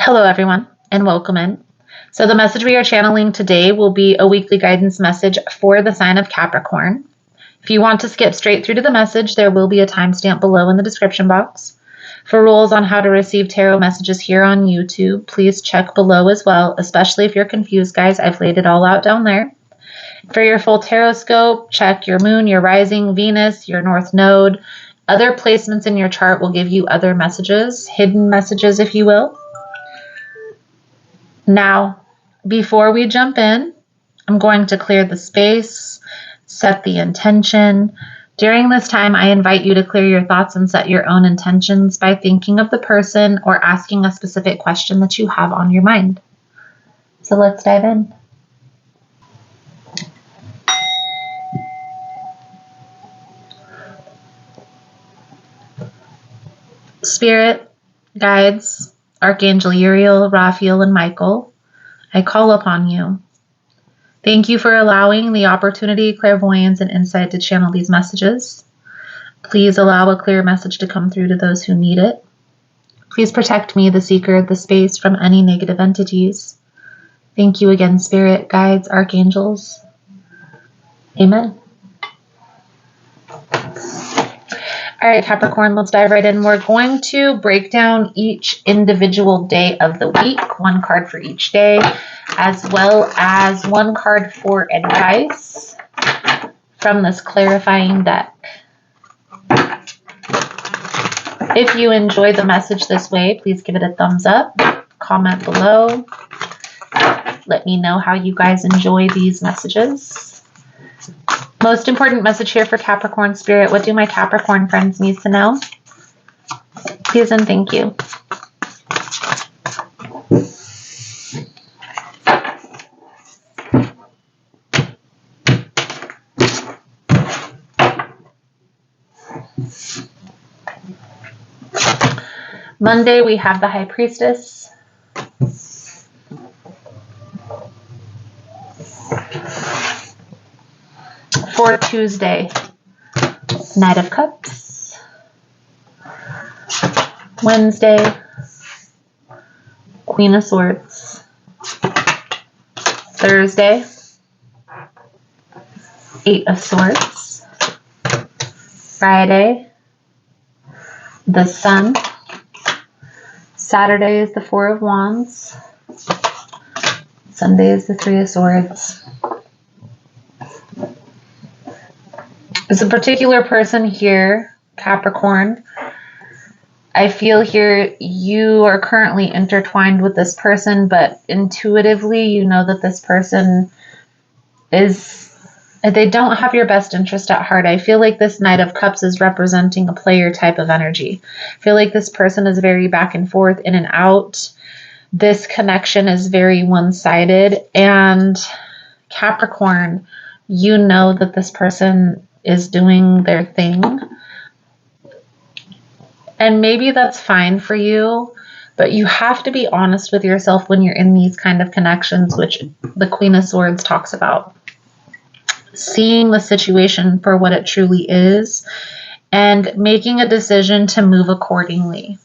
Hello, everyone, and welcome in. So the message we are channeling today will be a weekly guidance message for the sign of Capricorn. If you want to skip straight through to the message, there will be a timestamp below in the description box. For rules on how to receive tarot messages here on YouTube, please check below as well, especially if you're confused, guys. I've laid it all out down there. For your full tarot scope, check your moon, your rising, Venus, your north node. Other placements in your chart will give you other messages, hidden messages, if you will. Now, before we jump in, I'm going to clear the space, set the intention. During this time, I invite you to clear your thoughts and set your own intentions by thinking of the person or asking a specific question that you have on your mind. So let's dive in. Spirit, guides, Archangel Uriel, Raphael, and Michael, I call upon you. Thank you for allowing the opportunity, clairvoyance, and insight to channel these messages. Please allow a clear message to come through to those who need it. Please protect me, the seeker of the space, from any negative entities. Thank you again, Spirit, guides, archangels. Amen. All right, Capricorn, let's dive right in. We're going to break down each individual day of the week, one card for each day, as well as one card for advice from this clarifying deck. If you enjoy the message this way, please give it a thumbs up, comment below. Let me know how you guys enjoy these messages. Most important message here for Capricorn Spirit. What do my Capricorn friends need to know? Please and thank you. Monday, we have the High Priestess. For Tuesday, Knight of Cups. Wednesday, Queen of Swords. Thursday, Eight of Swords. Friday, the Sun. Saturday is the Four of Wands. Sunday is the Three of Swords. There's a particular person here, Capricorn. I feel here you are currently intertwined with this person, but intuitively you know that this person they don't have your best interest at heart. I feel like this Knight of Cups is representing a player type of energy. I feel like this person is very back and forth, in and out. This connection is very one-sided. And Capricorn, you know that this person is doing their thing. And maybe that's fine for you, but you have to be honest with yourself when you're in these kind of connections, which the Queen of Swords talks about. Seeing the situation for what it truly is and making a decision to move accordingly.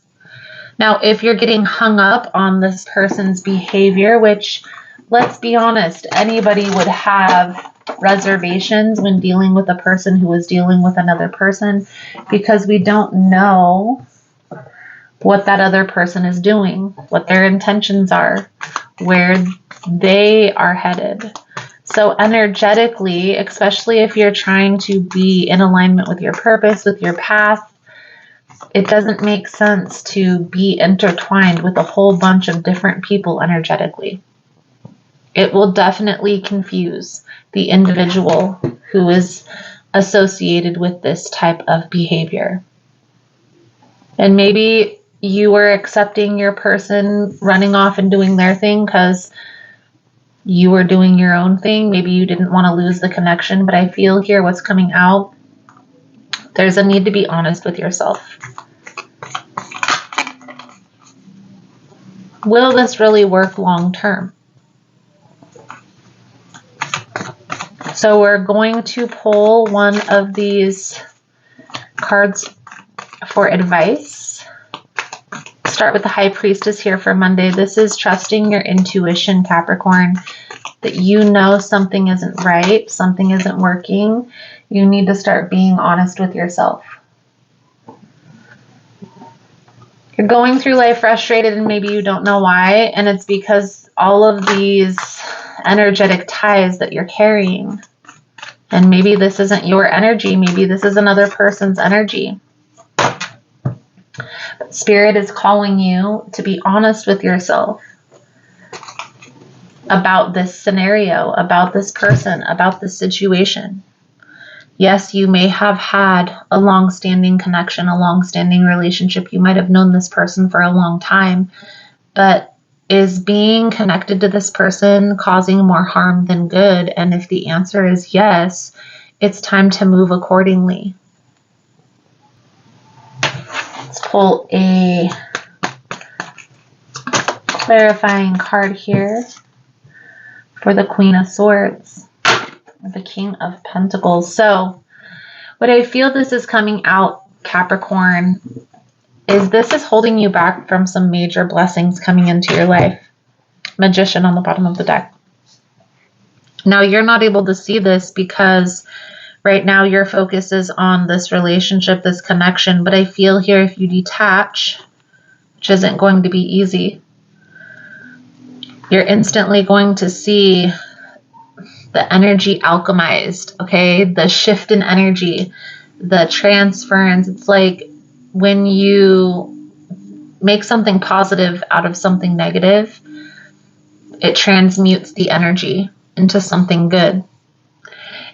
Now, if you're getting hung up on this person's behavior, which, let's be honest, anybody would have reservations when dealing with a person who is dealing with another person, because we don't know what that other person is doing, what their intentions are, where they are headed. So energetically, especially if you're trying to be in alignment with your purpose, with your path, it doesn't make sense to be intertwined with a whole bunch of different people energetically. It will definitely confuse the individual who is associated with this type of behavior. And maybe you were accepting your person running off and doing their thing because you were doing your own thing. Maybe you didn't want to lose the connection, but I feel here what's coming out, there's a need to be honest with yourself. Will this really work long term? So we're going to pull one of these cards for advice. start with the High Priestess here for Monday. This is trusting your intuition, Capricorn, that you know something isn't right, something isn't working. You need to start being honest with yourself. You're going through life frustrated and maybe you don't know why, and it's because all of these energetic ties that you're carrying. And maybe this isn't your energy, maybe this is another person's energy. But Spirit is calling you to be honest with yourself about this scenario, about this person, about this situation. Yes, you may have had a long-standing connection, a long-standing relationship. You might have known this person for a long time, but is being connected to this person causing more harm than good? And if the answer is yes, it's time to move accordingly. Let's pull a clarifying card here for the Queen of Swords, the King of Pentacles. So what I feel this is coming out, Capricorn, is this is holding you back from some major blessings coming into your life. Magician on the bottom of the deck. Now you're not able to see this because right now your focus is on this relationship, this connection, but I feel here if you detach, which isn't going to be easy, you're instantly going to see the energy alchemized, okay? The shift in energy, the transference. It's like when you make something positive out of something negative, it transmutes the energy into something good.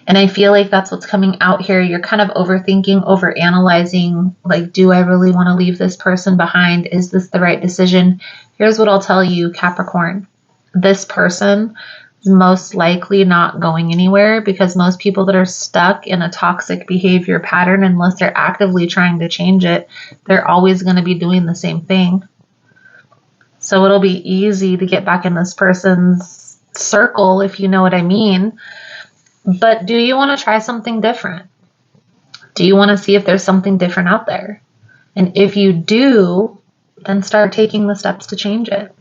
And I feel like that's what's coming out here. You're kind of overthinking, overanalyzing, like, do I really want to leave this person behind? Is this the right decision? Here's what I'll tell you, Capricorn. This person is most likely not going anywhere, because most people that are stuck in a toxic behavior pattern, unless they're actively trying to change it, they're always going to be doing the same thing. So it'll be easy to get back in this person's circle, if you know what I mean. But do you want to try something different? Do you want to see if there's something different out there? And if you do, then start taking the steps to change it.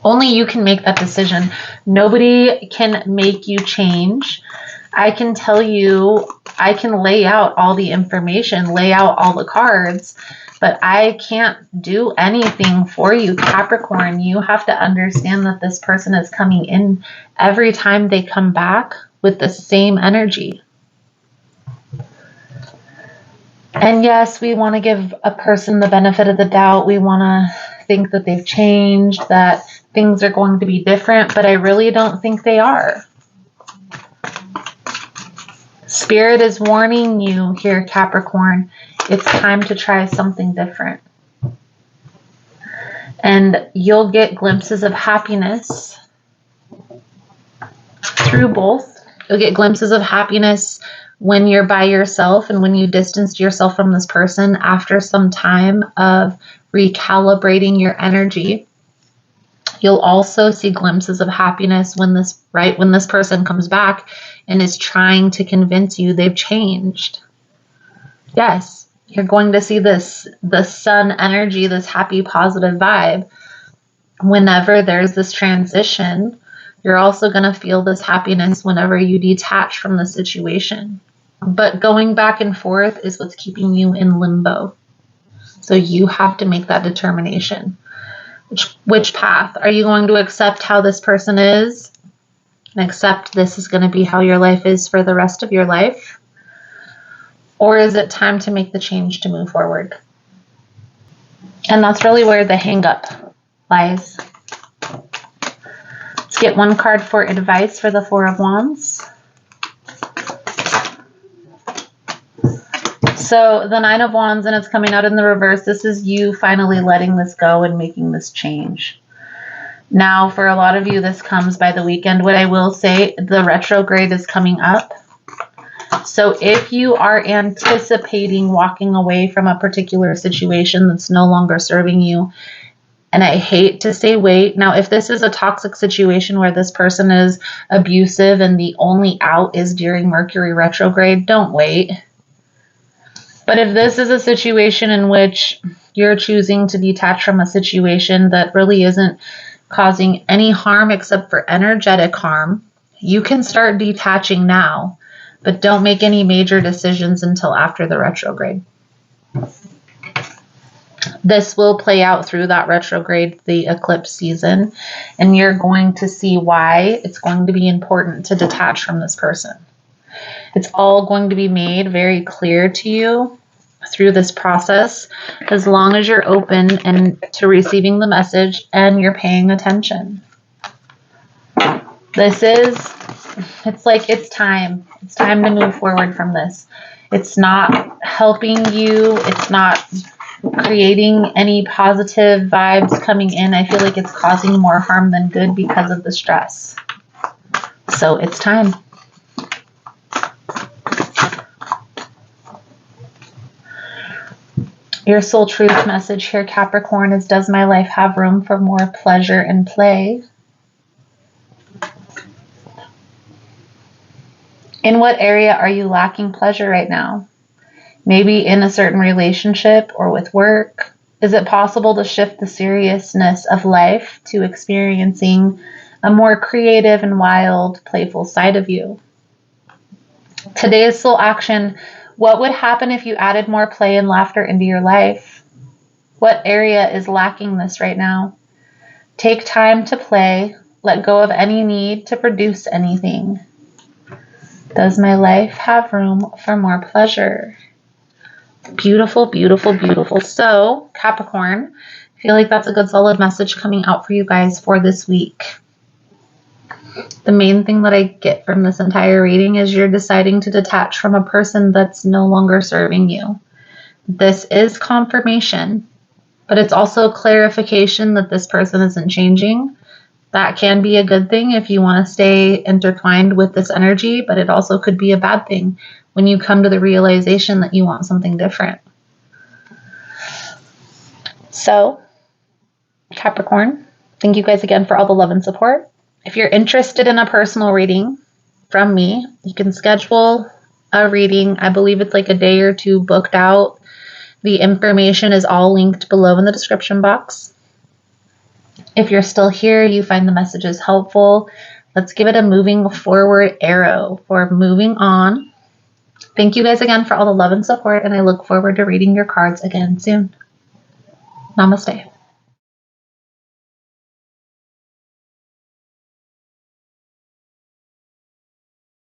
Only you can make that decision. Nobody can make you change. I can tell you, I can lay out all the information, lay out all the cards, but I can't do anything for you, Capricorn. You have to understand that this person is coming in every time they come back with the same energy. And yes, we want to give a person the benefit of the doubt. We want to think that they've changed, that things are going to be different, but I really don't think they are. Spirit is warning you here, Capricorn. It's time to try something different. And you'll get glimpses of happiness through both. You'll get glimpses of happiness when you're by yourself and when you distanced yourself from this person after some time of recalibrating your energy. You'll also see glimpses of happiness when this person comes back and is trying to convince you they've changed. Yes, you're going to see the sun energy, this happy, positive vibe. Whenever there's this transition, you're also going to feel this happiness whenever you detach from the situation. But going back and forth is what's keeping you in limbo. So you have to make that determination. Which path? Are you going to accept how this person is and accept this is going to be how your life is for the rest of your life? Or is it time to make the change to move forward? And that's really where the hang-up lies. Let's get one card for advice for the Four of Wands. So the Nine of Wands, and it's coming out in the reverse. This is you finally letting this go and making this change. Now, for a lot of you, this comes by the weekend. What I will say, the retrograde is coming up. So if you are anticipating walking away from a particular situation that's no longer serving you, and I hate to say wait. Now, if this is a toxic situation where this person is abusive and the only out is during Mercury retrograde, don't wait. But if this is a situation in which you're choosing to detach from a situation that really isn't causing any harm except for energetic harm, you can start detaching now, but don't make any major decisions until after the retrograde. This will play out through that retrograde, the eclipse season, and you're going to see why it's going to be important to detach from this person. It's all going to be made very clear to you through this process, as long as you're open and to receiving the message and you're paying attention. It's like it's time. It's time to move forward from this. It's not helping you. It's not creating any positive vibes coming in. I feel like it's causing more harm than good because of the stress. So it's time. Your soul truth message here, Capricorn, is, does my life have room for more pleasure and play? In what area are you lacking pleasure right now? Maybe in a certain relationship or with work. Is it possible to shift the seriousness of life to experiencing a more creative and wild, playful side of you? Today's soul action: what would happen if you added more play and laughter into your life? What area is lacking this right now? Take time to play. Let go of any need to produce anything. Does my life have room for more pleasure? Beautiful, beautiful, beautiful. So, Capricorn, I feel like that's a good solid message coming out for you guys for this week. The main thing that I get from this entire reading is you're deciding to detach from a person that's no longer serving you. This is confirmation, but it's also clarification that this person isn't changing. That can be a good thing if you want to stay intertwined with this energy, but it also could be a bad thing when you come to the realization that you want something different. So, Capricorn, thank you guys again for all the love and support. If you're interested in a personal reading from me, you can schedule a reading. I believe it's like a day or two booked out. The information is all linked below in the description box. If you're still here, you find the messages helpful, let's give it a moving forward arrow for moving on. Thank you guys again for all the love and support, and I look forward to reading your cards again soon. Namaste.